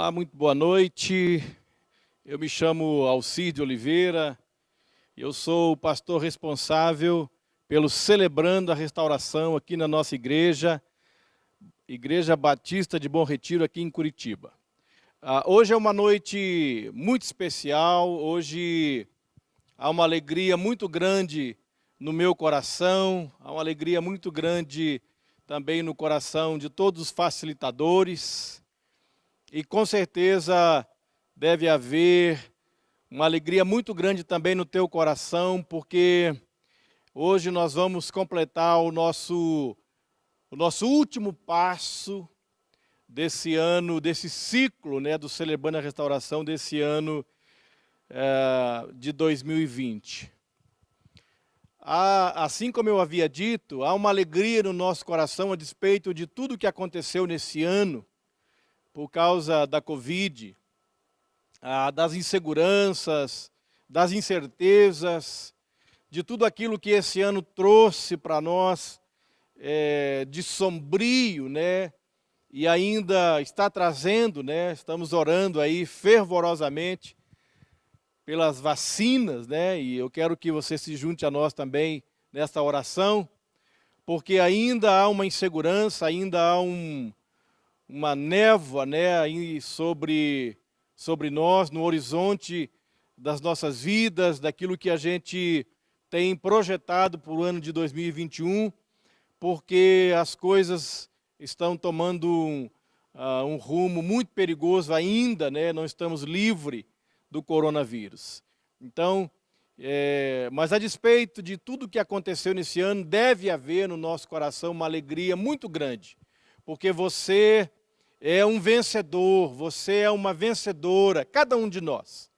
Olá, muito boa noite. Eu me chamo Alcide Oliveira. Eu sou o pastor responsável pelo Celebrando a Restauração aqui na nossa igreja, Igreja Batista de Bom Retiro, aqui em Curitiba. Hoje é uma noite muito especial. Hoje há uma alegria muito grande no meu coração, há uma alegria muito grande também no coração de todos os facilitadores. E com certeza deve haver uma alegria muito grande também no teu coração, porque hoje nós vamos completar o nosso último passo desse ano, desse ciclo, do Celebrando a Restauração desse ano de 2020. Assim como eu havia dito, há uma alegria no nosso coração a despeito de tudo que aconteceu nesse ano, por causa da Covid, das inseguranças, das incertezas, de tudo aquilo que esse ano trouxe para nós de sombrio, e ainda está trazendo, estamos orando aí fervorosamente pelas vacinas, e eu quero que você se junte a nós também nesta oração, porque ainda há uma insegurança, ainda há uma névoa, aí sobre nós, no horizonte das nossas vidas, daquilo que a gente tem projetado para o ano de 2021, porque as coisas estão tomando um rumo muito perigoso ainda, não estamos livres do coronavírus. Então, mas a despeito de tudo que aconteceu nesse ano, deve haver no nosso coração uma alegria muito grande, porque você é um vencedor, você é uma vencedora, cada um de nós.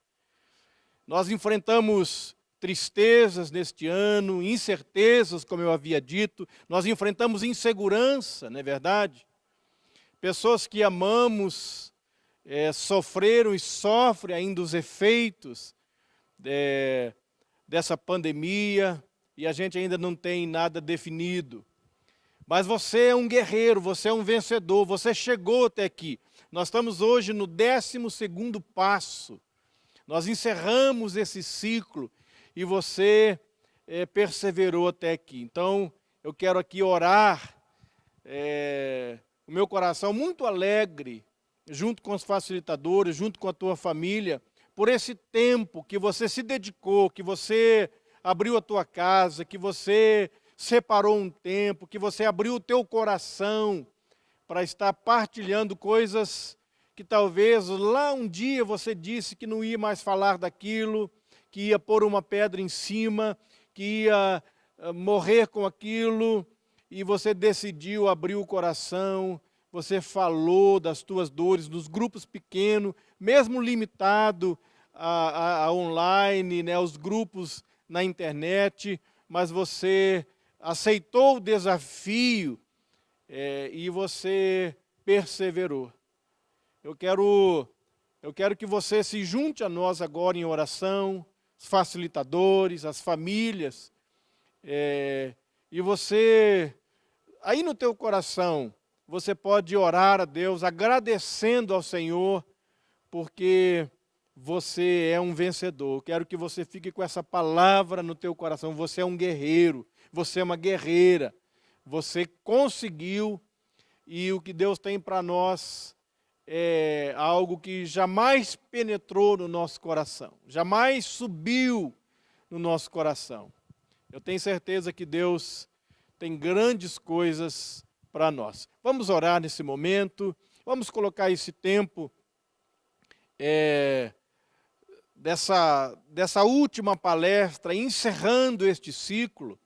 Nós enfrentamos tristezas neste ano, incertezas, como eu havia dito, nós enfrentamos insegurança, não é verdade? Pessoas que amamos sofreram e sofrem ainda os efeitos dessa pandemia, e a gente ainda não tem nada definido. Mas você é um guerreiro, você é um vencedor, você chegou até aqui. Nós estamos hoje no 12º passo. Nós encerramos esse ciclo e você perseverou até aqui. Então, eu quero aqui orar, o meu coração muito alegre, junto com os facilitadores, junto com a tua família, por esse tempo que você se dedicou, que você abriu a tua casa, que você separou um tempo, que você abriu o teu coração para estar partilhando coisas que talvez lá um dia você disse que não ia mais falar daquilo, que ia pôr uma pedra em cima, que ia morrer com aquilo, e você decidiu abrir o coração, você falou das tuas dores nos grupos pequenos, mesmo limitado a online, aos grupos na internet, mas você aceitou o desafio e você perseverou. Eu quero que você se junte a nós agora em oração, os facilitadores, as famílias, e você, aí no teu coração, você pode orar a Deus agradecendo ao Senhor, porque você é um vencedor. Eu quero que você fique com essa palavra no teu coração. Você é um guerreiro, você é uma guerreira. Você conseguiu, e o que Deus tem para nós é algo que jamais penetrou no nosso coração, jamais subiu no nosso coração. Eu tenho certeza que Deus tem grandes coisas para nós. Vamos orar nesse momento, vamos colocar esse tempo dessa última palestra, encerrando este ciclo,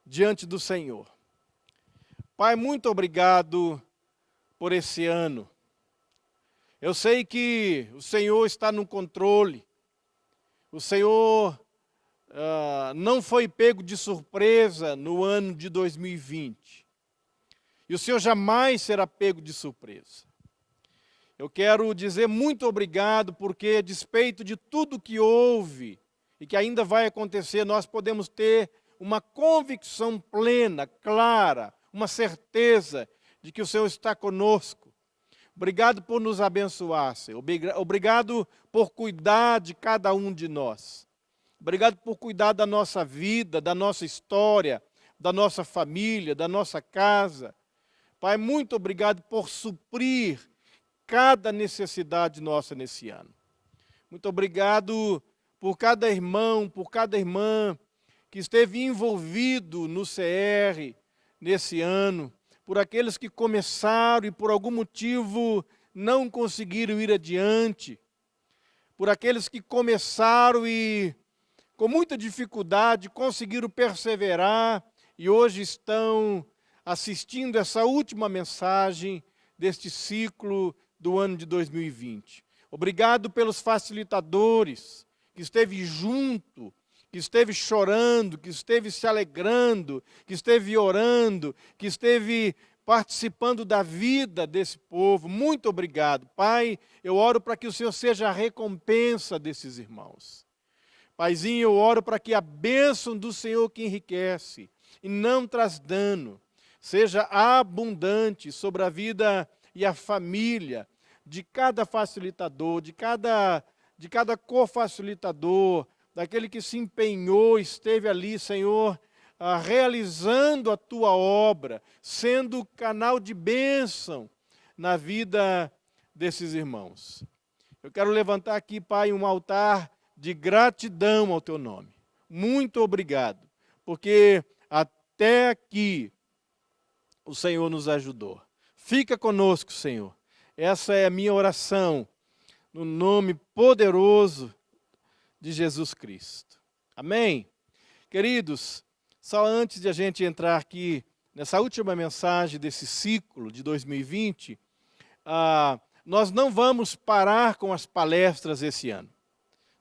diante do Senhor. Pai, muito obrigado por esse ano. Eu sei que o Senhor está no controle, o Senhor não foi pego de surpresa no ano de 2020, e o Senhor jamais será pego de surpresa. Eu quero dizer muito obrigado, porque a despeito de tudo que houve e que ainda vai acontecer, nós podemos ter uma convicção plena, clara, uma certeza de que o Senhor está conosco. Obrigado por nos abençoar, Senhor. Obrigado por cuidar de cada um de nós. Obrigado por cuidar da nossa vida, da nossa história, da nossa família, da nossa casa. Pai, muito obrigado por suprir cada necessidade nossa nesse ano. Muito obrigado por cada irmão, por cada irmã que esteve envolvido no CR nesse ano, por aqueles que começaram e por algum motivo não conseguiram ir adiante, por aqueles que começaram e com muita dificuldade conseguiram perseverar e hoje estão assistindo essa última mensagem deste ciclo do ano de 2020. Obrigado pelos facilitadores que esteve junto, que esteve chorando, que esteve se alegrando, que esteve orando, que esteve participando da vida desse povo. Muito obrigado. Pai, eu oro para que o Senhor seja a recompensa desses irmãos. Paizinho, eu oro para que a bênção do Senhor que enriquece e não traz dano, seja abundante sobre a vida e a família de cada facilitador, de cada co-facilitador, daquele que se empenhou, esteve ali, Senhor, realizando a Tua obra, sendo canal de bênção na vida desses irmãos. Eu quero levantar aqui, Pai, um altar de gratidão ao Teu nome. Muito obrigado, porque até aqui o Senhor nos ajudou. Fica conosco, Senhor. Essa é a minha oração, no nome poderoso de Jesus Cristo. Amém? Queridos, só antes de a gente entrar aqui nessa última mensagem desse ciclo de 2020, nós não vamos parar com as palestras esse ano,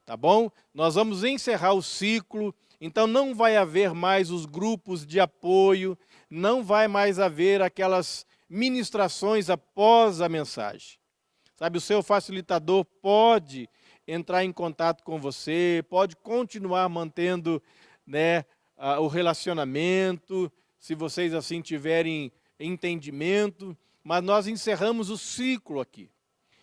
tá bom? Nós vamos encerrar o ciclo, então não vai haver mais os grupos de apoio, não vai mais haver aquelas ministrações após a mensagem. Sabe, o seu facilitador pode entrar em contato com você, pode continuar mantendo, né, o relacionamento, se vocês assim tiverem entendimento, mas nós encerramos o ciclo aqui.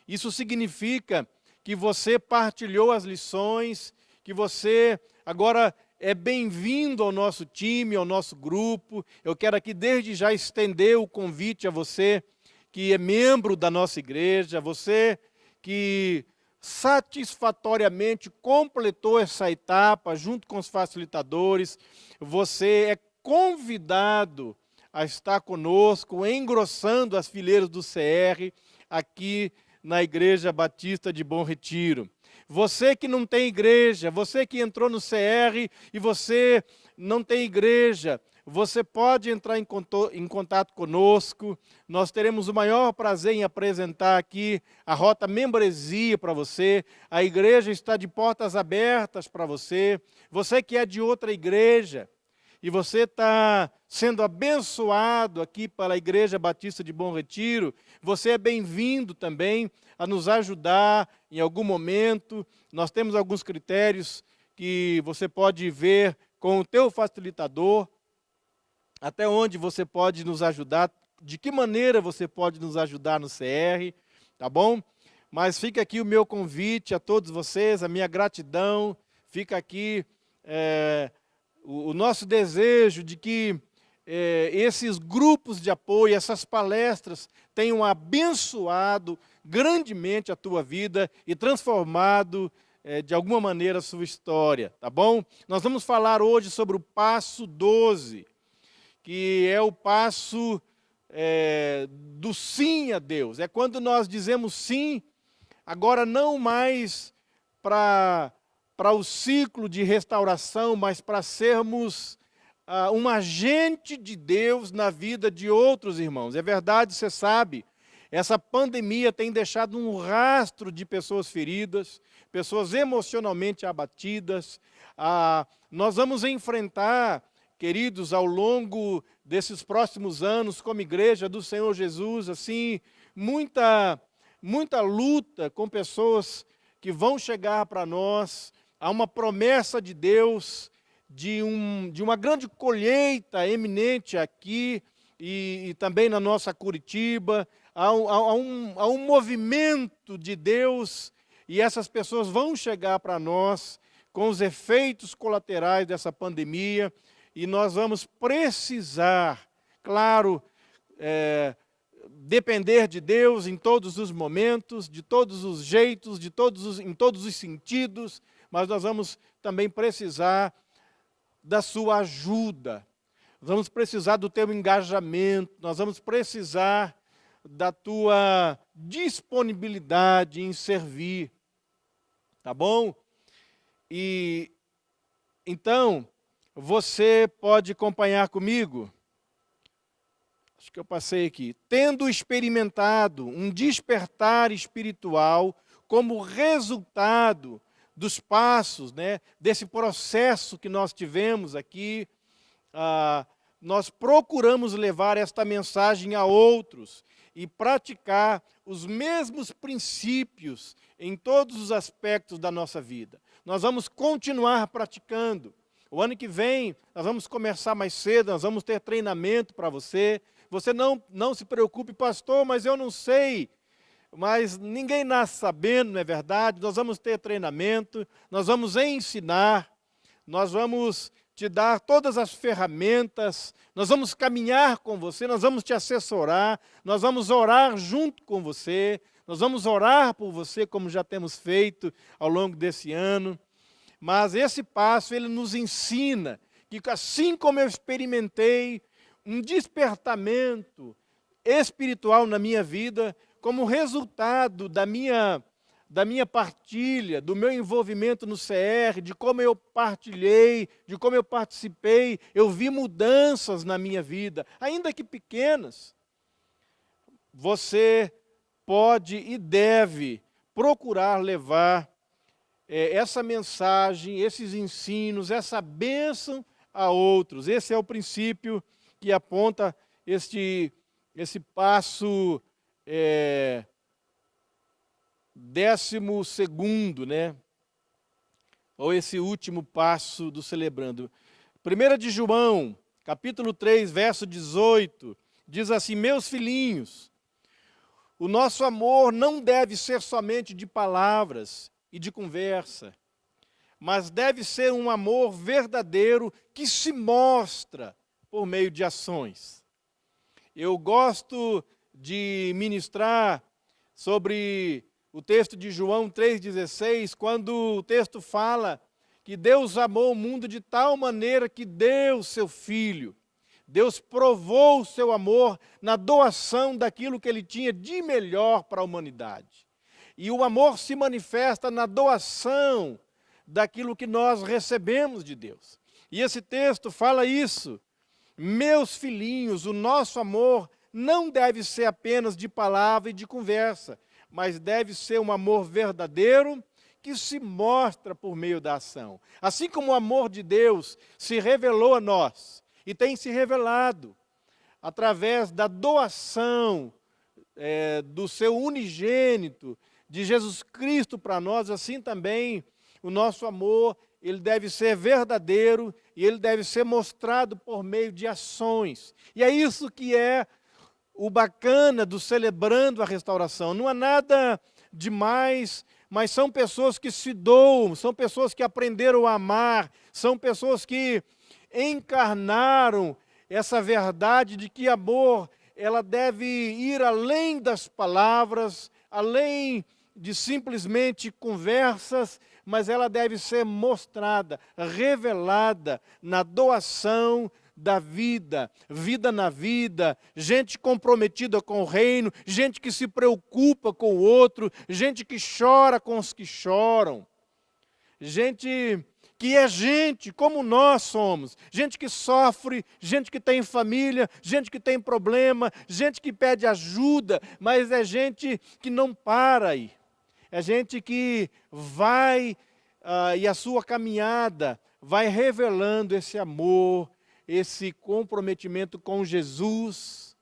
Isso significa que você partilhou as lições, que você agora é bem-vindo ao nosso time, ao nosso grupo. Eu quero aqui desde já estender o convite a você que é membro da nossa igreja, você que satisfatoriamente completou essa etapa junto com os facilitadores, você é convidado a estar conosco, engrossando as fileiras do CR aqui na Igreja Batista de Bom Retiro. Você que não tem igreja, você que entrou no CR e você não tem igreja, você pode entrar em contato conosco. Nós teremos o maior prazer em apresentar aqui a Rota Membresia para você. A igreja está de portas abertas para você. Você que é de outra igreja e você está sendo abençoado aqui pela Igreja Batista de Bom Retiro, você é bem-vindo também a nos ajudar em algum momento. Nós temos alguns critérios que você pode ver com o teu facilitador, até onde você pode nos ajudar, de que maneira você pode nos ajudar no CR, tá bom? Mas fica aqui o meu convite a todos vocês, a minha gratidão, fica aqui o nosso desejo de que esses grupos de apoio, essas palestras tenham abençoado grandemente a tua vida e transformado de alguma maneira a sua história, tá bom? Nós vamos falar hoje sobre o passo 12, que é o passo do sim a Deus. É quando nós dizemos sim, agora não mais para o ciclo de restauração, mas para sermos um agente de Deus na vida de outros irmãos. É verdade, você sabe, essa pandemia tem deixado um rastro de pessoas feridas, pessoas emocionalmente abatidas. Nós vamos enfrentar, queridos, ao longo desses próximos anos, como igreja do Senhor Jesus, assim, muita luta com pessoas que vão chegar para nós. Há uma promessa de Deus de uma grande colheita eminente aqui e também na nossa Curitiba. há um movimento de Deus, e essas pessoas vão chegar para nós com os efeitos colaterais dessa pandemia, e nós vamos precisar, claro, depender de Deus em todos os momentos, de todos os jeitos, em todos os sentidos, mas nós vamos também precisar da sua ajuda, nós vamos precisar do teu engajamento, nós vamos precisar da tua disponibilidade em servir, tá bom? E então, você pode acompanhar comigo. Acho que eu passei aqui. Tendo experimentado um despertar espiritual como resultado dos passos, desse processo que nós tivemos aqui, nós procuramos levar esta mensagem a outros e praticar os mesmos princípios em todos os aspectos da nossa vida. Nós vamos continuar praticando. O ano que vem, nós vamos começar mais cedo, nós vamos ter treinamento para você. Você não se preocupe, pastor, mas eu não sei. Mas ninguém nasce sabendo, não é verdade? Nós vamos ter treinamento, nós vamos ensinar, nós vamos te dar todas as ferramentas, nós vamos caminhar com você, nós vamos te assessorar, nós vamos orar junto com você, nós vamos orar por você, como já temos feito ao longo desse ano. Mas esse passo, ele nos ensina que assim como eu experimentei um despertamento espiritual na minha vida, como resultado da minha partilha, do meu envolvimento no CR, de como eu partilhei, de como eu participei, eu vi mudanças na minha vida, ainda que pequenas. Você pode e deve procurar levar essa mensagem, esses ensinos, essa bênção a outros. Esse é o princípio que aponta esse passo 12º, ou esse último passo do celebrando. 1 de João, capítulo 3, verso 18, diz assim: meus filhinhos, o nosso amor não deve ser somente de palavras e de conversa, mas deve ser um amor verdadeiro que se mostra por meio de ações. Eu gosto de ministrar sobre o texto de João 3,16, quando o texto fala que Deus amou o mundo de tal maneira que deu seu Filho. Deus provou o seu amor na doação daquilo que Ele tinha de melhor para a humanidade. E o amor se manifesta na doação daquilo que nós recebemos de Deus. E esse texto fala isso. Meus filhinhos, o nosso amor não deve ser apenas de palavra e de conversa, mas deve ser um amor verdadeiro que se mostra por meio da ação. Assim como o amor de Deus se revelou a nós e tem se revelado através da doação do seu unigênito, de Jesus Cristo para nós, assim também o nosso amor, ele deve ser verdadeiro e ele deve ser mostrado por meio de ações. E é isso que é o bacana do Celebrando a Restauração. Não há nada demais, mas são pessoas que se doam, são pessoas que aprenderam a amar, são pessoas que encarnaram essa verdade de que amor, ela deve ir além das palavras, além de simplesmente conversas, mas ela deve ser mostrada, revelada na doação da vida, vida na vida, gente comprometida com o reino, gente que se preocupa com o outro, gente que chora com os que choram, gente que é gente como nós somos, gente que sofre, gente que tem família, gente que tem problema, gente que pede ajuda, mas é gente que não para aí. É gente que vai, e a sua caminhada vai revelando esse amor, esse comprometimento com Jesus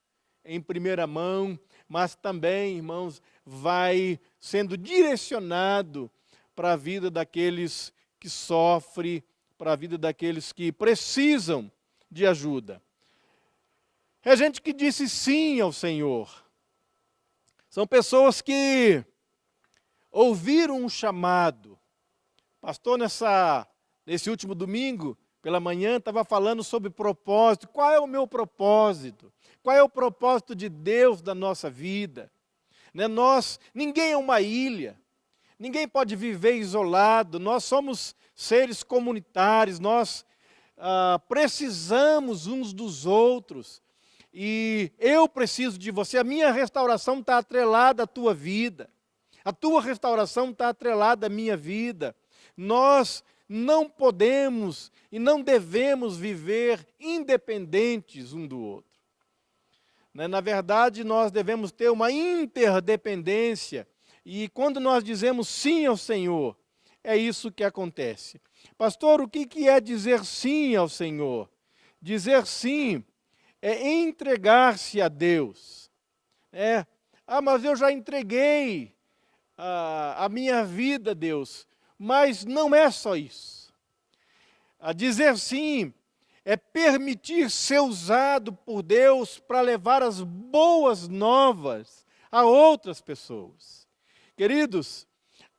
em primeira mão, mas também, irmãos, vai sendo direcionado para a vida daqueles que sofrem, para a vida daqueles que precisam de ajuda. É gente que disse sim ao Senhor. São pessoas que ouviram um chamado. Pastor, nesse último domingo, pela manhã, estava falando sobre propósito. Qual é o meu propósito? Qual é o propósito de Deus da nossa vida? Né? Ninguém é uma ilha. Ninguém pode viver isolado. Nós somos seres comunitários. Nós precisamos uns dos outros. E eu preciso de você. A minha restauração está atrelada à tua vida. A tua restauração está atrelada à minha vida. Nós não podemos e não devemos viver independentes um do outro. Na verdade, nós devemos ter uma interdependência. E quando nós dizemos sim ao Senhor, é isso que acontece. Pastor, o que é dizer sim ao Senhor? Dizer sim é entregar-se a Deus. Mas eu já entreguei a minha vida a Deus. Mas não é só isso. Dizer sim é permitir ser usado por Deus para levar as boas novas a outras pessoas. Queridos,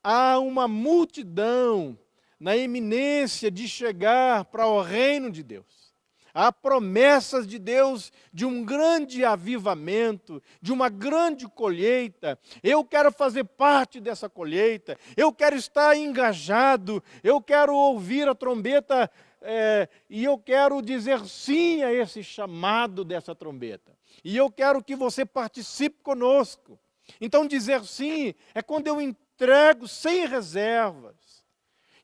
há uma multidão na iminência de chegar para o reino de Deus. Há promessas de Deus de um grande avivamento, de uma grande colheita. Eu quero fazer parte dessa colheita, eu quero estar engajado, eu quero ouvir a trombeta e eu quero dizer sim a esse chamado dessa trombeta. E eu quero que você participe conosco. Então dizer sim é quando eu entrego sem reservas,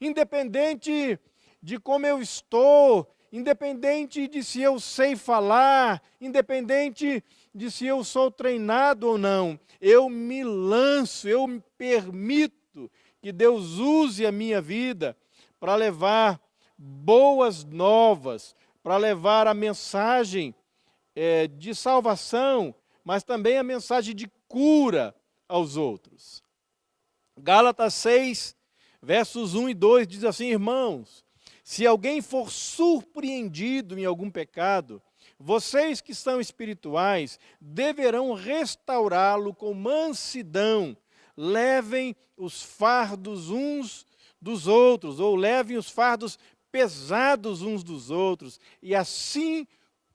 independente de como eu estou, independente de se eu sei falar, independente de se eu sou treinado ou não, eu me lanço, eu me permito que Deus use a minha vida para levar boas novas, para levar a mensagem de salvação, mas também a mensagem de cura aos outros. Gálatas 6, versos 1 e 2 diz assim: irmãos, se alguém for surpreendido em algum pecado, vocês que são espirituais deverão restaurá-lo com mansidão. Levem os fardos uns dos outros, ou levem os fardos pesados uns dos outros, e assim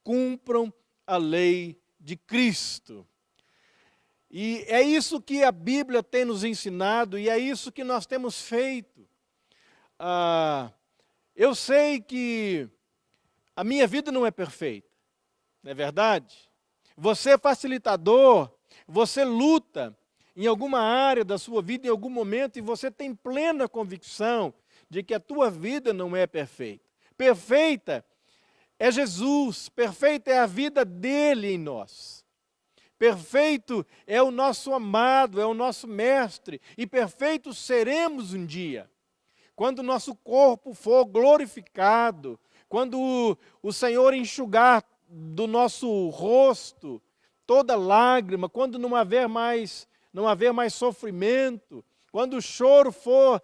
cumpram a lei de Cristo. E é isso que a Bíblia tem nos ensinado, e é isso que nós temos feito. Eu sei que a minha vida não é perfeita, não é verdade? Você é facilitador, você luta em alguma área da sua vida, em algum momento, e você tem plena convicção de que a tua vida não é perfeita. Perfeita é Jesus, perfeita é a vida dele em nós. Perfeito é o nosso amado, é o nosso mestre, e perfeitos seremos um dia. Quando o nosso corpo for glorificado, quando o Senhor enxugar do nosso rosto toda lágrima, quando não haver mais sofrimento, quando o choro for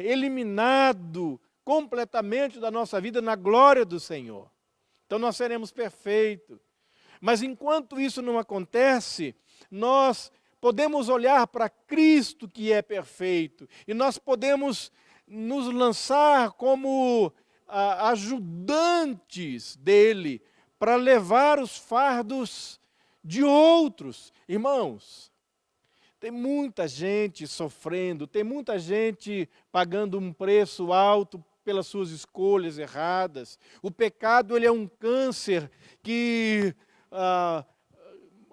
eliminado completamente da nossa vida na glória do Senhor. Então nós seremos perfeitos. Mas enquanto isso não acontece, nós podemos olhar para Cristo que é perfeito, e nós podemos nos lançar como ajudantes dele para levar os fardos de outros. Irmãos, tem muita gente sofrendo, tem muita gente pagando um preço alto pelas suas escolhas erradas. O pecado, ele é um câncer que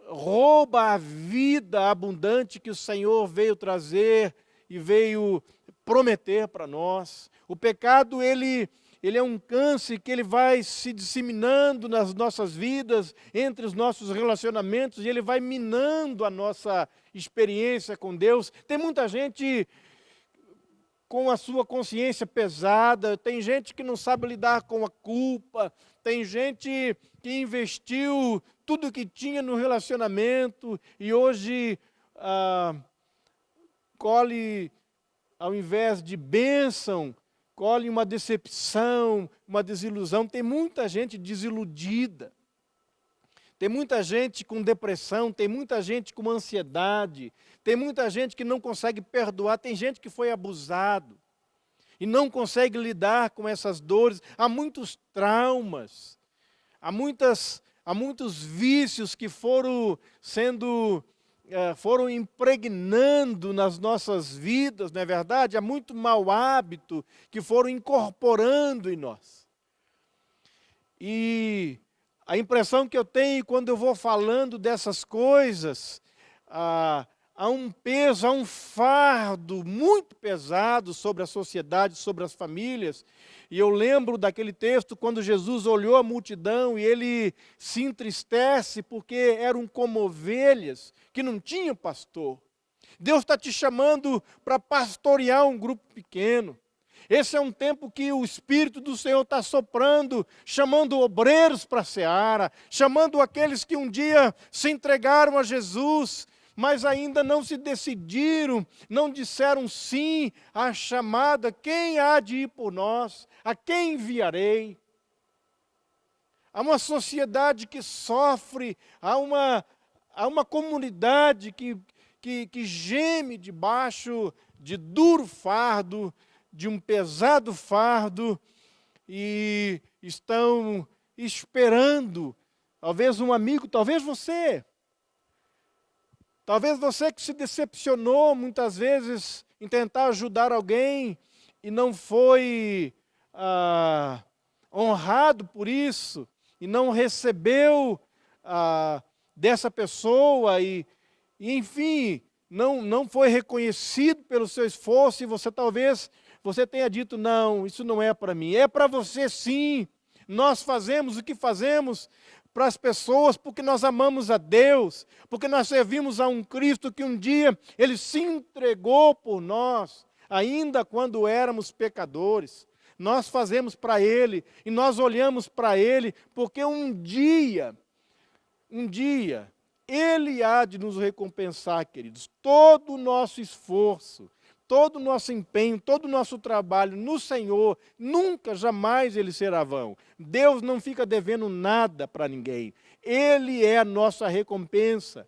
rouba a vida abundante que o Senhor veio trazer e veio prometer para nós. O pecado, ele é um câncer que ele vai se disseminando nas nossas vidas, entre os nossos relacionamentos, e ele vai minando a nossa experiência com Deus. Tem muita gente com a sua consciência pesada, tem gente que não sabe lidar com a culpa, tem gente que investiu tudo que tinha no relacionamento e hoje colhe, ao invés de bênção, colhe uma decepção, uma desilusão. Tem muita gente desiludida. Tem muita gente com depressão, tem muita gente com ansiedade, tem muita gente que não consegue perdoar, tem gente que foi abusado e não consegue lidar com essas dores. Há muitos traumas, há muitos vícios que foram impregnando nas nossas vidas, não é verdade? Há muito mau hábito que foram incorporando em nós. E a impressão que eu tenho quando eu vou falando dessas coisas, há um peso, há um fardo muito pesado sobre a sociedade, sobre as famílias. E eu lembro daquele texto quando Jesus olhou a multidão e ele se entristece porque eram como ovelhas que não tinham pastor. Deus está te chamando para pastorear um grupo pequeno. Esse é um tempo que o Espírito do Senhor está soprando, chamando obreiros para a seara, chamando aqueles que um dia se entregaram a Jesus, mas ainda não se decidiram, não disseram sim à chamada: quem há de ir por nós? A quem enviarei? Há uma sociedade que sofre, há uma comunidade que geme debaixo de duro fardo, de um pesado fardo, e estão esperando, talvez um amigo, talvez você que se decepcionou muitas vezes em tentar ajudar alguém e não foi honrado por isso, e não recebeu dessa pessoa, e enfim, não foi reconhecido pelo seu esforço, e você tenha dito: não, isso não é para mim. É para você sim. Nós fazemos o que fazemos para as pessoas porque nós amamos a Deus, porque nós servimos a um Cristo que um dia Ele se entregou por nós, ainda quando éramos pecadores. Nós fazemos para Ele e nós olhamos para Ele porque um dia, Ele há de nos recompensar, queridos. Todo o nosso esforço, todo o nosso empenho, todo o nosso trabalho no Senhor, nunca, jamais ele será vão. Deus não fica devendo nada para ninguém. Ele é a nossa recompensa.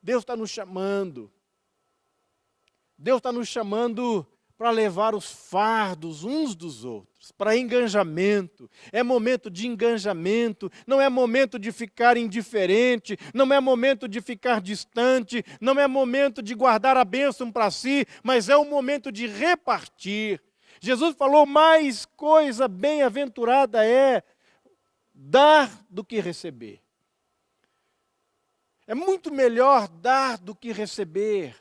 Deus está nos chamando. Deus está nos chamando para levar os fardos uns dos outros, para engajamento. É momento de engajamento, não é momento de ficar indiferente, não é momento de ficar distante, não é momento de guardar a bênção para si, mas é o momento de repartir. Jesus falou: mais coisa bem-aventurada é dar do que receber. É muito melhor dar do que receber.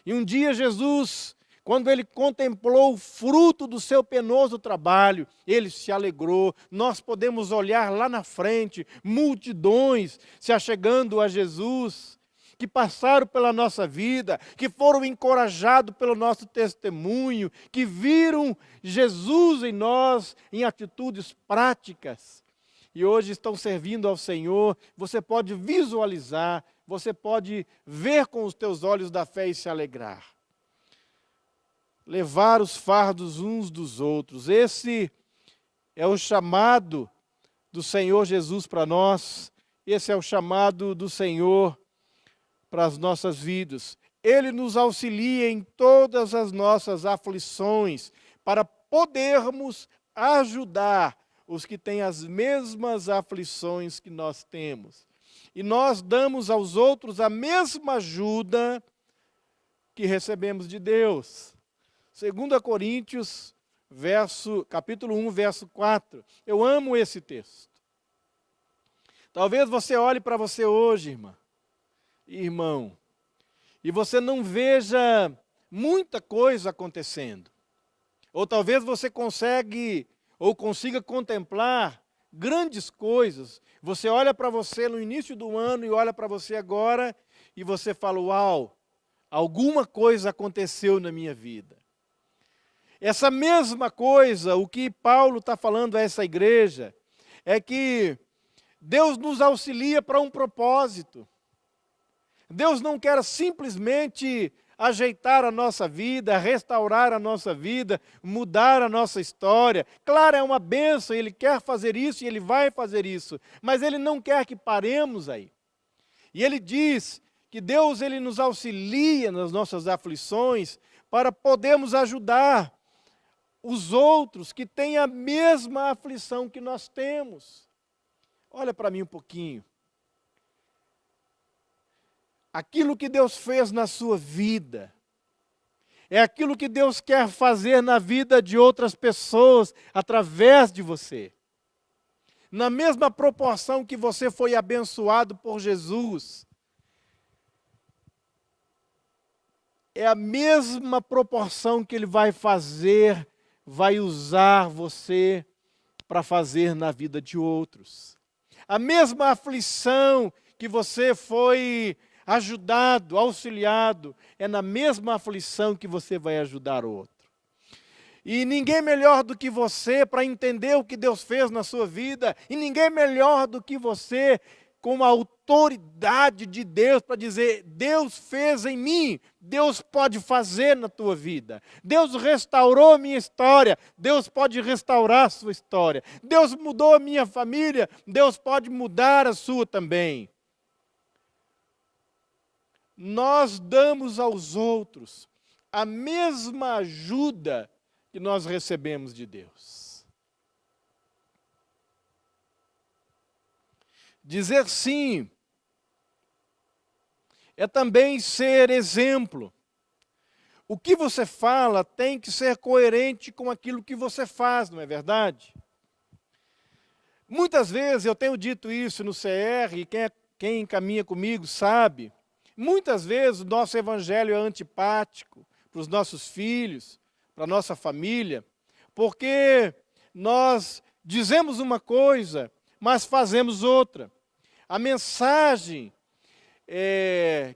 E um dia Jesus, quando ele contemplou o fruto do seu penoso trabalho, ele se alegrou. Nós podemos olhar lá na frente, multidões se achegando a Jesus, que passaram pela nossa vida, que foram encorajados pelo nosso testemunho, que viram Jesus em nós em atitudes práticas. E hoje estão servindo ao Senhor. Você pode visualizar, você pode ver com os teus olhos da fé e se alegrar. Levar os fardos uns dos outros. Esse é o chamado do Senhor Jesus para nós. Esse é o chamado do Senhor para as nossas vidas. Ele nos auxilia em todas as nossas aflições, para podermos ajudar os que têm as mesmas aflições que nós temos. E nós damos aos outros a mesma ajuda que recebemos de Deus. 2 Coríntios, capítulo 1, verso 4. Eu amo esse texto. Talvez você olhe para você hoje, irmã e irmão, e você não veja muita coisa acontecendo. Ou talvez você consiga contemplar grandes coisas. Você olha para você no início do ano e olha para você agora e você fala: uau, alguma coisa aconteceu na minha vida. Essa mesma coisa, o que Paulo está falando a essa igreja, é que Deus nos auxilia para um propósito. Deus não quer simplesmente ajeitar a nossa vida, restaurar a nossa vida, mudar a nossa história. Claro, é uma bênção, Ele quer fazer isso e Ele vai fazer isso, mas Ele não quer que paremos aí. E Ele diz que Deus Ele nos auxilia nas nossas aflições para podermos ajudar os outros que têm a mesma aflição que nós temos. Olha para mim um pouquinho. Aquilo que Deus fez na sua vida, é aquilo que Deus quer fazer na vida de outras pessoas, através de você. Na mesma proporção que você foi abençoado por Jesus, é a mesma proporção que Ele vai fazer, vai usar você para fazer na vida de outros. A mesma aflição que você foi ajudado, auxiliado, é na mesma aflição que você vai ajudar o outro. E ninguém melhor do que você para entender o que Deus fez na sua vida, e ninguém melhor do que você com a autoridade de Deus para dizer: Deus fez em mim, Deus pode fazer na tua vida. Deus restaurou a minha história, Deus pode restaurar a sua história. Deus mudou a minha família, Deus pode mudar a sua também. Nós damos aos outros a mesma ajuda que nós recebemos de Deus. Dizer sim é também ser exemplo. O que você fala tem que ser coerente com aquilo que você faz, não é verdade? Muitas vezes eu tenho dito isso no CR, e quem caminha comigo sabe. Muitas vezes o nosso evangelho é antipático para os nossos filhos, para a nossa família, porque nós dizemos uma coisa, mas fazemos outra. A mensagem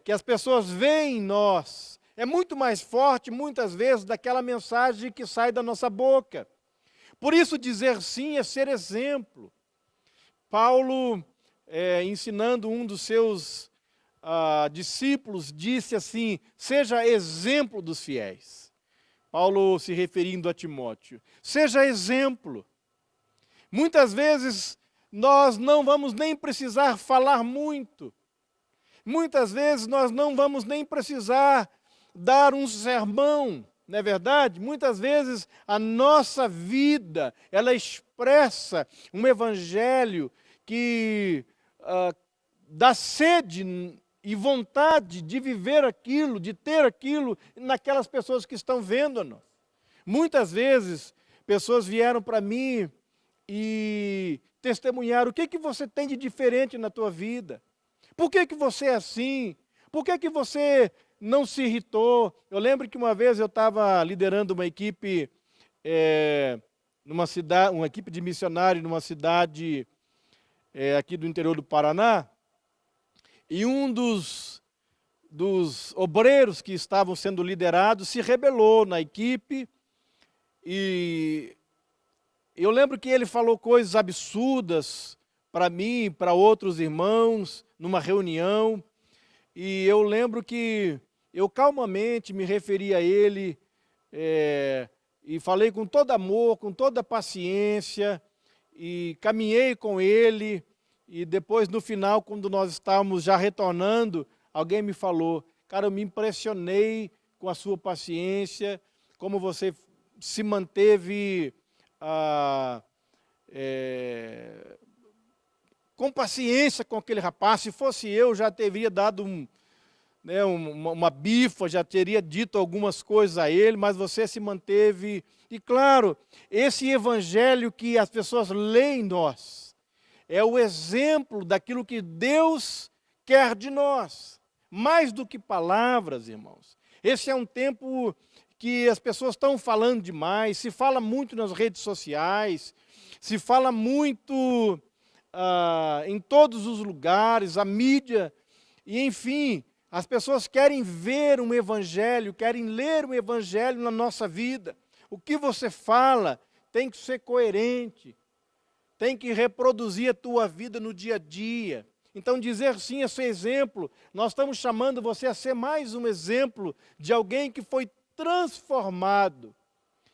que as pessoas veem em nós é muito mais forte, muitas vezes, daquela mensagem que sai da nossa boca. Por isso, dizer sim é ser exemplo. Paulo, ensinando um dos seus discípulos, disse assim: seja exemplo dos fiéis. Paulo se referindo a Timóteo. Seja exemplo. Muitas vezes nós não vamos nem precisar falar muito. Muitas vezes nós não vamos nem precisar dar um sermão, não é verdade? Muitas vezes a nossa vida, ela expressa um evangelho que dá sede e vontade de viver aquilo, de ter aquilo naquelas pessoas que estão vendo-nos. Muitas vezes, pessoas vieram para mim e testemunharam: o que você tem de diferente na tua vida? Por que você é assim? Por que você não se irritou? Eu lembro que uma vez eu estava liderando uma equipe, numa cidade, uma equipe de missionários numa cidade aqui do interior do Paraná, e um dos obreiros que estavam sendo liderados se rebelou na equipe, e eu lembro que ele falou coisas absurdas para mim, para outros irmãos, numa reunião, e eu lembro que eu calmamente me referi a ele, e falei com todo amor, com toda paciência, e caminhei com ele. E depois, no final, quando nós estávamos já retornando, alguém me falou: cara, eu me impressionei com a sua paciência, como você se manteve com paciência com aquele rapaz. Se fosse eu, já teria dado uma bifa, já teria dito algumas coisas a ele, mas você se manteve. E claro, esse evangelho que as pessoas leem em nós, é o exemplo daquilo que Deus quer de nós, mais do que palavras, irmãos. Esse é um tempo que as pessoas estão falando demais, se fala muito nas redes sociais, se fala muito em todos os lugares, a mídia, e enfim, as pessoas querem ver um evangelho, querem ler um evangelho na nossa vida. O que você fala tem que ser coerente, tem que reproduzir a tua vida no dia a dia. Então, dizer sim é ser exemplo. Nós estamos chamando você a ser mais um exemplo de alguém que foi transformado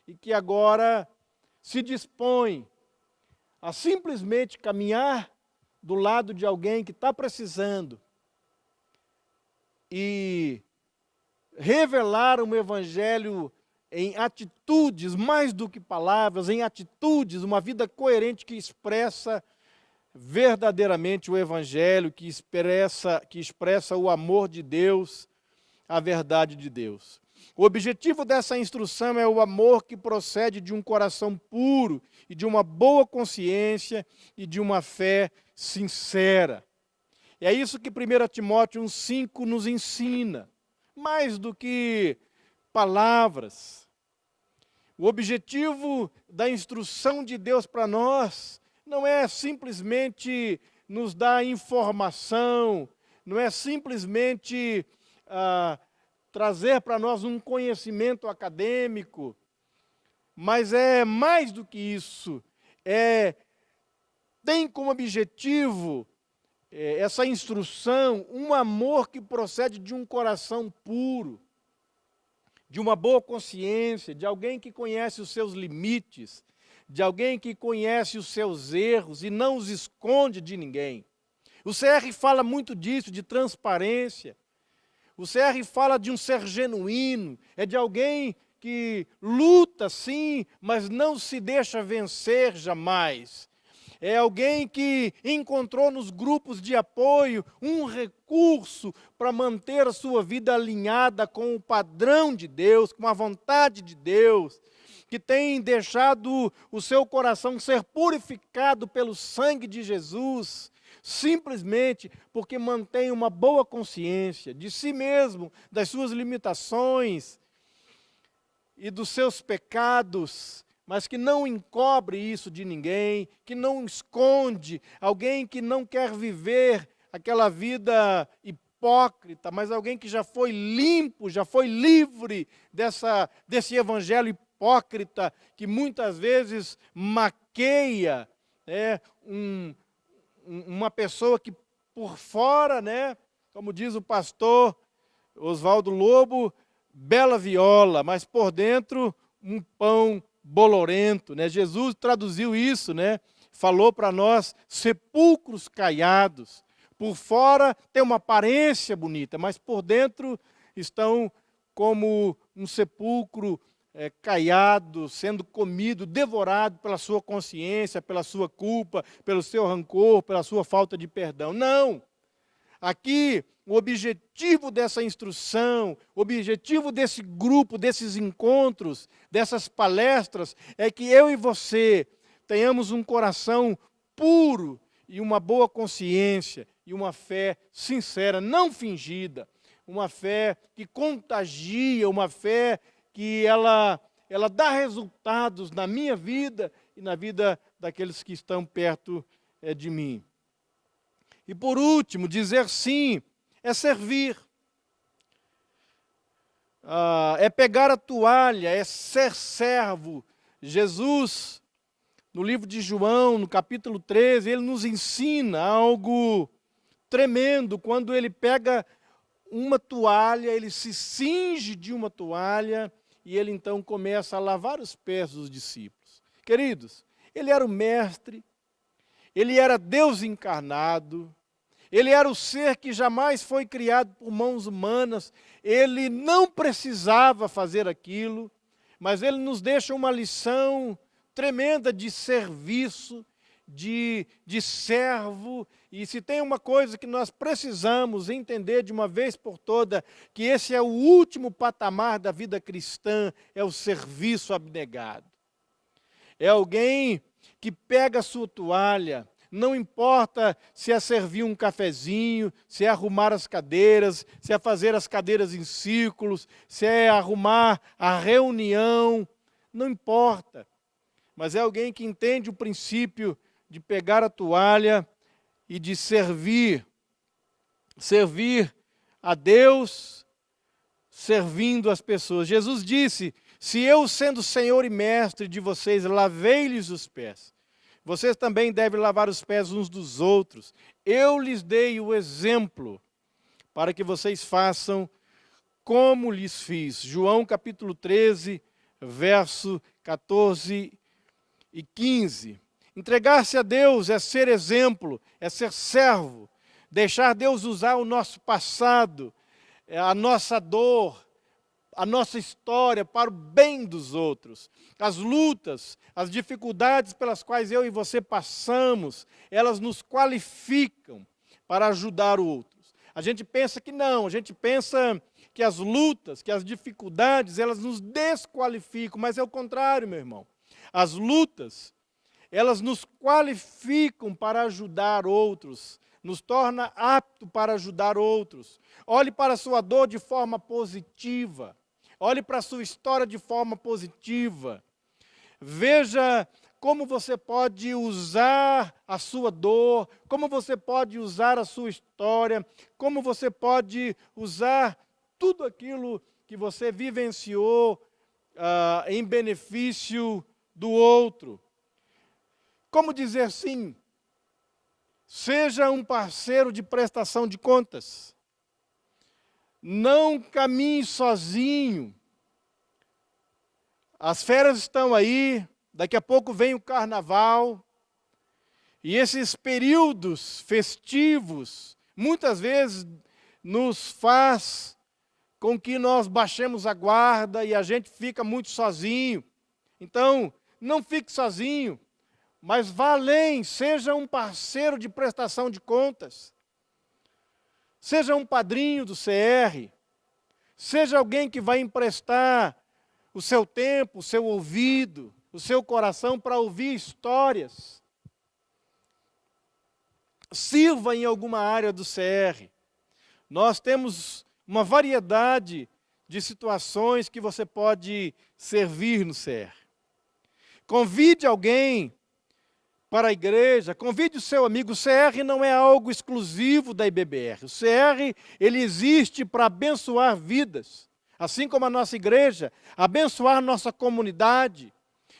e que agora se dispõe a simplesmente caminhar do lado de alguém que está precisando e revelar um evangelho em atitudes, mais do que palavras, em atitudes, uma vida coerente que expressa verdadeiramente o evangelho, que expressa o amor de Deus, a verdade de Deus. O objetivo dessa instrução é o amor que procede de um coração puro e de uma boa consciência e de uma fé sincera. E é isso que 1 Timóteo 1,5 nos ensina. Mais do que palavras. O objetivo da instrução de Deus para nós não é simplesmente nos dar informação, não é simplesmente trazer para nós um conhecimento acadêmico, mas é mais do que isso. Tem como objetivo essa instrução um amor que procede de um coração puro, de uma boa consciência, de alguém que conhece os seus limites, de alguém que conhece os seus erros e não os esconde de ninguém. O CR fala muito disso, de transparência. O CR fala de um ser genuíno, é de alguém que luta sim, mas não se deixa vencer jamais. É alguém que encontrou nos grupos de apoio um recurso para manter a sua vida alinhada com o padrão de Deus, com a vontade de Deus, que tem deixado o seu coração ser purificado pelo sangue de Jesus, simplesmente porque mantém uma boa consciência de si mesmo, das suas limitações e dos seus pecados, mas que não encobre isso de ninguém, que não esconde, alguém que não quer viver aquela vida hipócrita, mas alguém que já foi limpo, já foi livre desse evangelho hipócrita, que muitas vezes maqueia uma pessoa que por fora, como diz o pastor Oswaldo Lobo, bela viola, mas por dentro um pão bolorento, Jesus traduziu isso, falou para nós, sepulcros caiados. Por fora tem uma aparência bonita, mas por dentro estão como um sepulcro caiado, sendo comido, devorado pela sua consciência, pela sua culpa, pelo seu rancor, pela sua falta de perdão. Não! Aqui, o objetivo dessa instrução, o objetivo desse grupo, desses encontros, dessas palestras, é que eu e você tenhamos um coração puro e uma boa consciência e uma fé sincera, não fingida, uma fé que contagia, uma fé que ela dá resultados na minha vida e na vida daqueles que estão perto de mim. E por último, dizer sim é servir. É pegar a toalha, é ser servo. Jesus, no livro de João, no capítulo 13, ele nos ensina algo tremendo. Quando ele pega uma toalha, ele se cinge de uma toalha e ele então começa a lavar os pés dos discípulos. Queridos, ele era o mestre, ele era Deus encarnado, ele era o ser que jamais foi criado por mãos humanas, ele não precisava fazer aquilo, mas ele nos deixa uma lição tremenda de serviço, de servo. E se tem uma coisa que nós precisamos entender de uma vez por toda, que esse é o último patamar da vida cristã, é o serviço abnegado. É alguém que pega a sua toalha, não importa se é servir um cafezinho, se é arrumar as cadeiras, se é fazer as cadeiras em círculos, se é arrumar a reunião, não importa. Mas é alguém que entende o princípio de pegar a toalha e de servir a Deus, servindo as pessoas. Jesus disse, se eu sendo Senhor e Mestre de vocês, lavei-lhes os pés, vocês também devem lavar os pés uns dos outros. Eu lhes dei o exemplo para que vocês façam como lhes fiz. João capítulo 13, verso 14 e 15. Entregar-se a Deus é ser exemplo, é ser servo, deixar Deus usar o nosso passado, a nossa dor, a nossa história para o bem dos outros. As lutas, as dificuldades pelas quais eu e você passamos, elas nos qualificam para ajudar outros. A gente pensa que não, a gente pensa que as lutas, que as dificuldades, elas nos desqualificam, mas é o contrário, meu irmão. As lutas, elas nos qualificam para ajudar outros, nos torna apto para ajudar outros. Olhe para a sua dor de forma positiva. Olhe para a sua história de forma positiva. Veja como você pode usar a sua dor, como você pode usar a sua história, como você pode usar tudo aquilo que você vivenciou em benefício do outro. Como dizer sim? Seja um parceiro de prestação de contas. Não caminhe sozinho. As férias estão aí, daqui a pouco vem o carnaval. E esses períodos festivos, muitas vezes, nos faz com que nós baixemos a guarda e a gente fica muito sozinho. Então, não fique sozinho. Mas vá além, seja um parceiro de prestação de contas. Seja um padrinho do CR. Seja alguém que vai emprestar o seu tempo, o seu ouvido, o seu coração para ouvir histórias. Sirva em alguma área do CR. Nós temos uma variedade de situações que você pode servir no CR. Convide alguém para a igreja, convide o seu amigo. O CR não é algo exclusivo da IBBR. O CR, ele existe para abençoar vidas. Assim como a nossa igreja, abençoar nossa comunidade.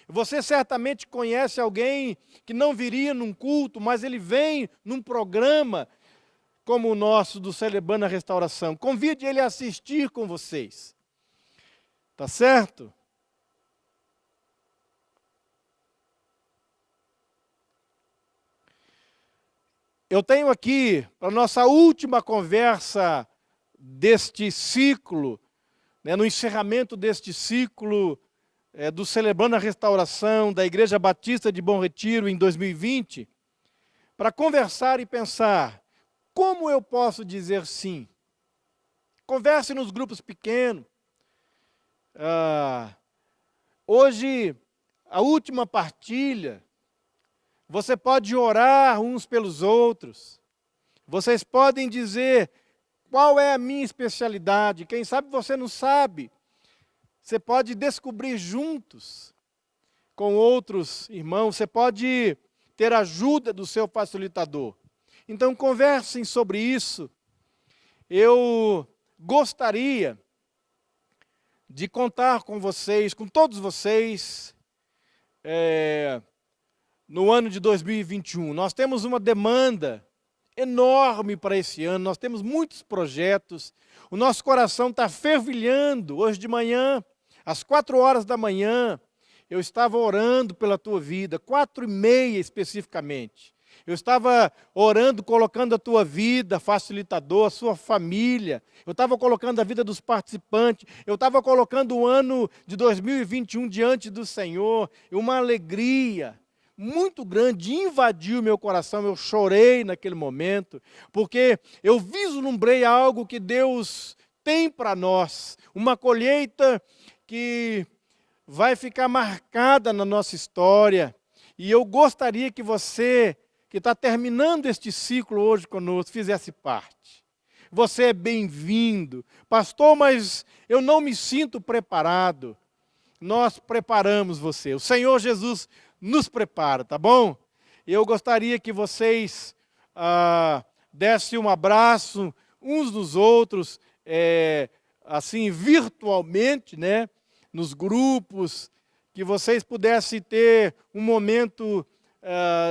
Você certamente conhece alguém que não viria num culto, mas ele vem num programa como o nosso do Celebrando a Restauração. Convide ele a assistir com vocês. Tá certo? Eu tenho aqui, para a nossa última conversa deste ciclo, no encerramento deste ciclo do Celebrando a Restauração da Igreja Batista de Bom Retiro em 2020, para conversar e pensar, como eu posso dizer sim? Converse nos grupos pequenos. Hoje, a última partilha, você pode orar uns pelos outros. Vocês podem dizer qual é a minha especialidade. Quem sabe você não sabe. Você pode descobrir juntos com outros irmãos. Você pode ter ajuda do seu facilitador. Então conversem sobre isso. Eu gostaria de contar com vocês, com todos vocês, no ano de 2021. Nós temos uma demanda enorme para esse ano, nós temos muitos projetos, o nosso coração está fervilhando. Hoje de manhã, às 4 horas da manhã, eu estava orando pela tua vida, 4h30 especificamente. Eu estava orando, colocando a tua vida, facilitador, a sua família. Eu estava colocando a vida dos participantes. Eu estava colocando o ano de 2021 diante do Senhor. E uma alegria muito grande invadiu meu coração. Eu chorei naquele momento, porque eu vislumbrei algo que Deus tem para nós. Uma colheita que vai ficar marcada na nossa história. E eu gostaria que você, que está terminando este ciclo hoje conosco, fizesse parte. Você é bem-vindo. Pastor, mas eu não me sinto preparado. Nós preparamos você. O Senhor Jesus nos prepara, tá bom? Eu gostaria que vocês dessem um abraço uns nos outros, assim, virtualmente, nos grupos, que vocês pudessem ter um momento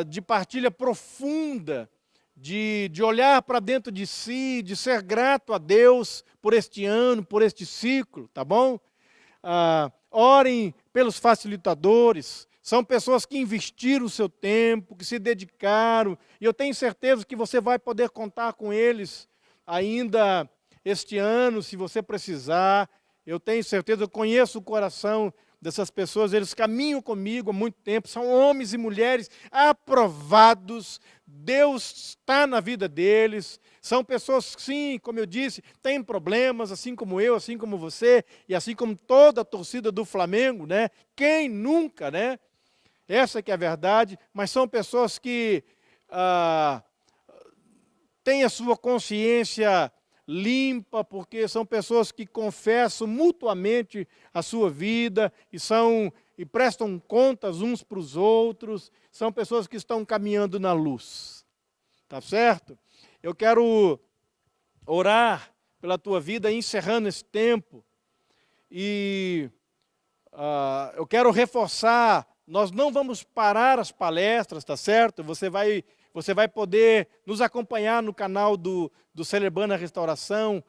de partilha profunda, de olhar para dentro de si, de ser grato a Deus por este ano, por este ciclo, tá bom? Orem pelos facilitadores, são pessoas que investiram o seu tempo, que se dedicaram, e eu tenho certeza que você vai poder contar com eles ainda este ano, se você precisar. Eu tenho certeza, eu conheço o coração dessas pessoas, eles caminham comigo há muito tempo, são homens e mulheres aprovados, Deus está na vida deles, são pessoas que, sim, como eu disse, têm problemas, assim como eu, assim como você, e assim como toda a torcida do Flamengo, né? Quem nunca, né? Essa que é a verdade, mas são pessoas que têm a sua consciência limpa, porque são pessoas que confessam mutuamente a sua vida e prestam contas uns para os outros, são pessoas que estão caminhando na luz, tá certo? Eu quero orar pela tua vida, encerrando esse tempo, e eu quero reforçar, nós não vamos parar as palestras, tá certo? Você vai poder nos acompanhar no canal do Celebrando a Restauração.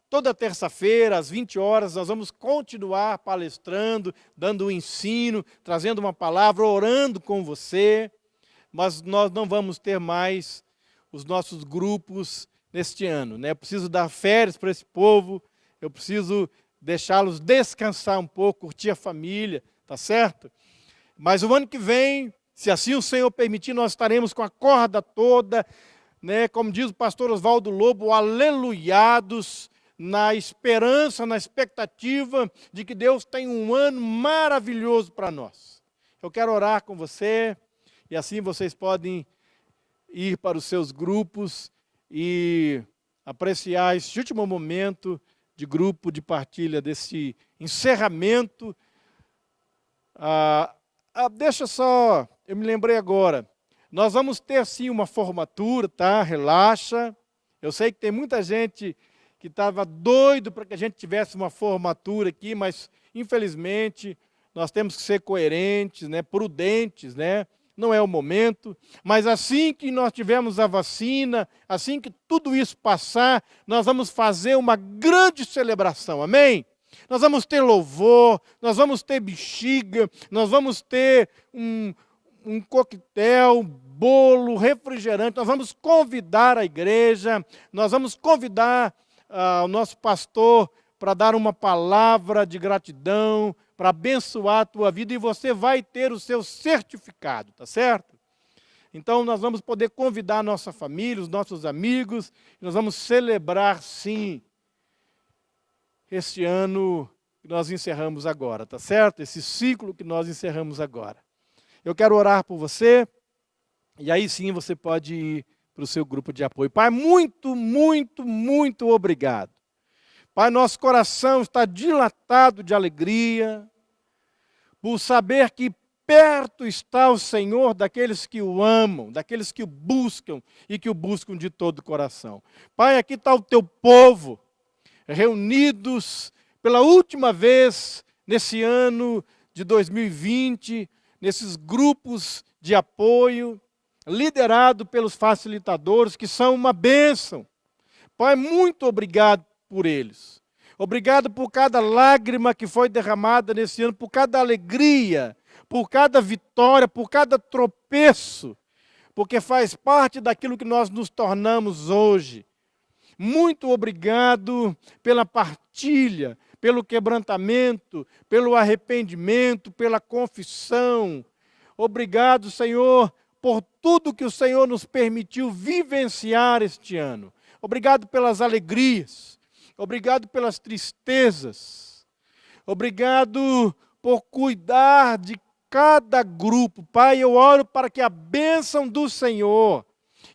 Toda terça-feira, às 20 horas, nós vamos continuar palestrando, dando o ensino, trazendo uma palavra, orando com você. Mas nós não vamos ter mais os nossos grupos neste ano, né? Eu preciso dar férias para esse povo, eu preciso deixá-los descansar um pouco, curtir a família, tá certo? Mas o ano que vem, se assim o Senhor permitir, nós estaremos com a corda toda, né? Como diz o pastor Oswaldo Lobo, aleluiados, na esperança, na expectativa de que Deus tem um ano maravilhoso para nós. Eu quero orar com você, e assim vocês podem ir para os seus grupos e apreciar esse último momento de grupo, de partilha, desse encerramento. Deixa só, eu me lembrei agora, nós vamos ter sim uma formatura, tá? Relaxa. Eu sei que tem muita gente que estava doido para que a gente tivesse uma formatura aqui, mas infelizmente nós temos que ser coerentes, né? Prudentes, né? Não é o momento, mas assim que nós tivermos a vacina, assim que tudo isso passar, nós vamos fazer uma grande celebração, amém? Nós vamos ter louvor, nós vamos ter bexiga, nós vamos ter um coquetel, bolo, refrigerante, nós vamos convidar a igreja, nós vamos convidar o nosso pastor para dar uma palavra de gratidão, para abençoar a tua vida, e você vai ter o seu certificado, tá certo? Então nós vamos poder convidar a nossa família, os nossos amigos, nós vamos celebrar sim este ano que nós encerramos agora, tá certo? Esse ciclo que nós encerramos agora. Eu quero orar por você, e aí sim você pode ir para o seu grupo de apoio. Pai, muito, muito, muito obrigado. Pai, nosso coração está dilatado de alegria, por saber que perto está o Senhor daqueles que o amam, daqueles que o buscam e que o buscam de todo o coração. Pai, aqui está o teu povo, reunidos pela última vez nesse ano de 2020, nesses grupos de apoio, liderado pelos facilitadores, que são uma bênção. Pai, muito obrigado por eles. Obrigado por cada lágrima que foi derramada nesse ano, por cada alegria, por cada vitória, por cada tropeço, porque faz parte daquilo que nós nos tornamos hoje. Muito obrigado pela partilha, pelo quebrantamento, pelo arrependimento, pela confissão. Obrigado, Senhor, por tudo que o Senhor nos permitiu vivenciar este ano. Obrigado pelas alegrias, obrigado pelas tristezas, obrigado por cuidar de cada grupo. Pai, eu oro para que a bênção do Senhor,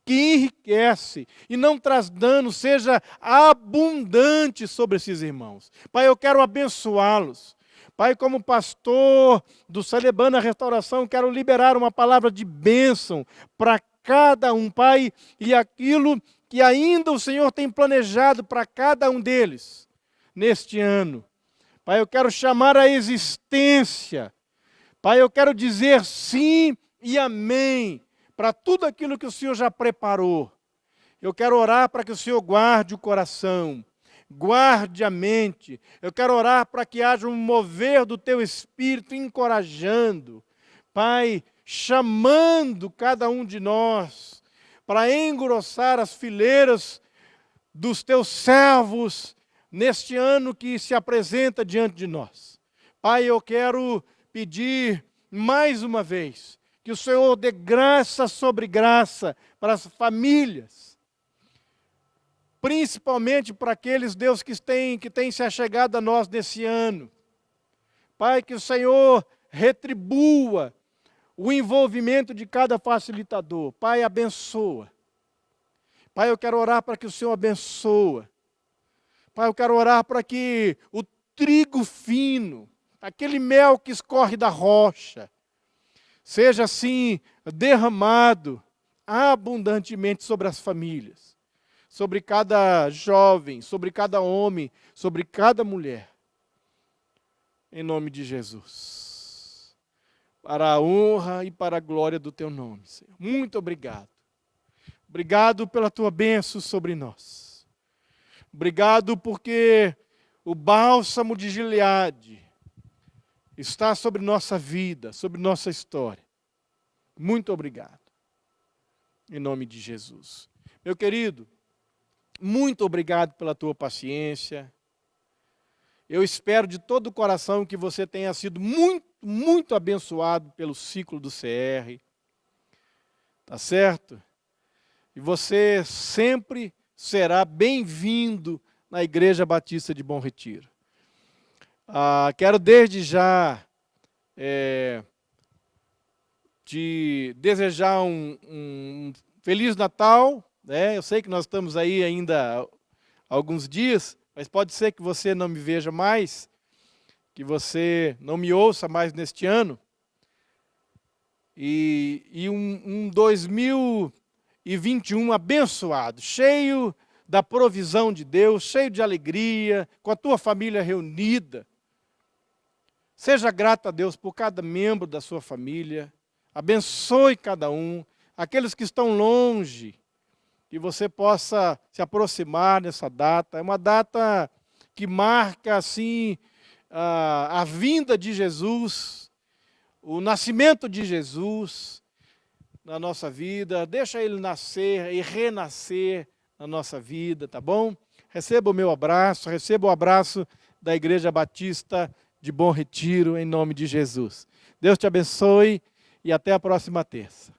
que enriquece e não traz dano, seja abundante sobre esses irmãos. Pai, eu quero abençoá-los. Pai, como pastor do Celebrando a Restauração, quero liberar uma palavra de bênção para cada um, Pai, e aquilo que ainda o Senhor tem planejado para cada um deles neste ano. Pai, eu quero chamar a existência. Pai, eu quero dizer sim e amém para tudo aquilo que o Senhor já preparou. Eu quero orar para que o Senhor guarde o coração, guarde a mente. Eu quero orar para que haja um mover do teu espírito encorajando, Pai, chamando cada um de nós para engrossar as fileiras dos teus servos neste ano que se apresenta diante de nós. Pai, eu quero pedir mais uma vez que o Senhor dê graça sobre graça para as famílias, principalmente para aqueles, Deus, que têm se achegado a nós nesse ano. Pai, que o Senhor retribua o envolvimento de cada facilitador. Pai, abençoa. Pai, eu quero orar para que o Senhor abençoa. Pai, eu quero orar para que o trigo fino, aquele mel que escorre da rocha, seja assim derramado abundantemente sobre as famílias, sobre cada jovem, sobre cada homem, sobre cada mulher. Em nome de Jesus. Para a honra e para a glória do teu nome, Senhor. Muito obrigado. Obrigado pela tua bênção sobre nós. Obrigado porque o bálsamo de Gileade está sobre nossa vida, sobre nossa história. Muito obrigado. Em nome de Jesus. Meu querido, muito obrigado pela tua paciência. Eu espero de todo o coração que você tenha sido muito abençoado pelo ciclo do CR. Tá certo? E você sempre será bem-vindo na Igreja Batista de Bom Retiro. Quero desde já te desejar um Feliz Natal, né? Eu sei que nós estamos aí ainda há alguns dias, mas pode ser que você não me veja mais, que você não me ouça mais neste ano. E um 2021 abençoado, cheio da provisão de Deus, cheio de alegria, com a tua família reunida. Seja grato a Deus por cada membro da sua família. Abençoe cada um. Aqueles que estão longe, que você possa se aproximar nessa data. É uma data que marca, assim, a vinda de Jesus, o nascimento de Jesus na nossa vida. Deixa Ele nascer e renascer na nossa vida, tá bom? Receba o meu abraço, receba o abraço da Igreja Batista de Bom Retiro, em nome de Jesus. Deus te abençoe e até a próxima terça.